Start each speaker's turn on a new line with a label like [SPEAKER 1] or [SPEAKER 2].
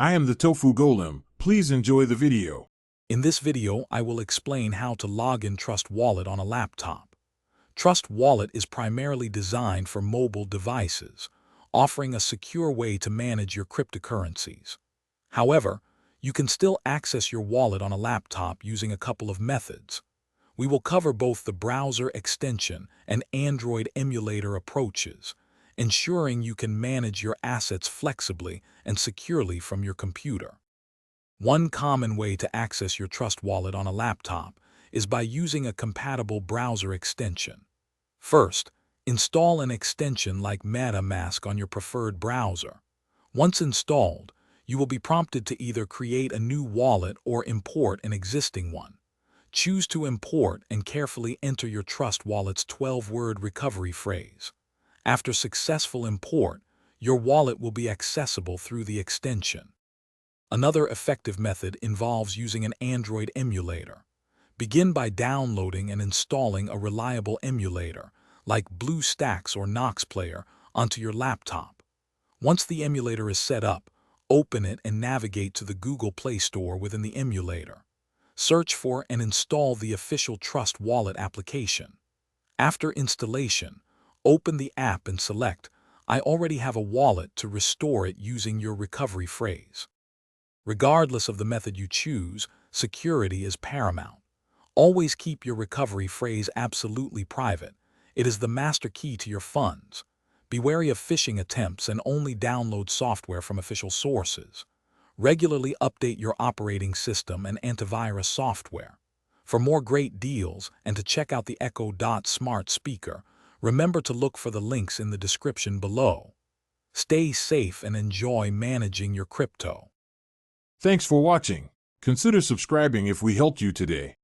[SPEAKER 1] I am the Tofu Golem. Please enjoy the video.
[SPEAKER 2] In this video, I will explain how to log in Trust Wallet on a laptop. Trust Wallet is primarily designed for mobile devices, offering a secure way to manage your cryptocurrencies. However, you can still access your wallet on a laptop using a couple of methods. We will cover both the browser extension and Android emulator approaches, ensuring you can manage your assets flexibly and securely from your computer. One common way to access your Trust Wallet on a laptop is by using a compatible browser extension. First, install an extension like MetaMask on your preferred browser. Once installed, you will be prompted to either create a new wallet or import an existing one. Choose to import and carefully enter your Trust Wallet's 12-word recovery phrase. After successful import, your wallet will be accessible through the extension. Another effective method involves using an Android emulator. Begin by downloading and installing a reliable emulator, like BlueStacks or Nox Player, onto your laptop. Once the emulator is set up, open it and navigate to the Google Play Store within the emulator. Search for and install the official Trust Wallet application. After installation, open the app and select "I already have a wallet" to restore it using your recovery phrase. Regardless of the method you choose, security is paramount. Always keep your recovery phrase absolutely private. It is the master key to your funds. Be wary of phishing attempts and only download software from official sources. Regularly update your operating system and antivirus software. For more great deals and to check out the Echo Dot smart speaker, remember to look for the links in the description below. Stay safe and enjoy managing your crypto.
[SPEAKER 1] Thanks for watching. Consider subscribing if we helped you today.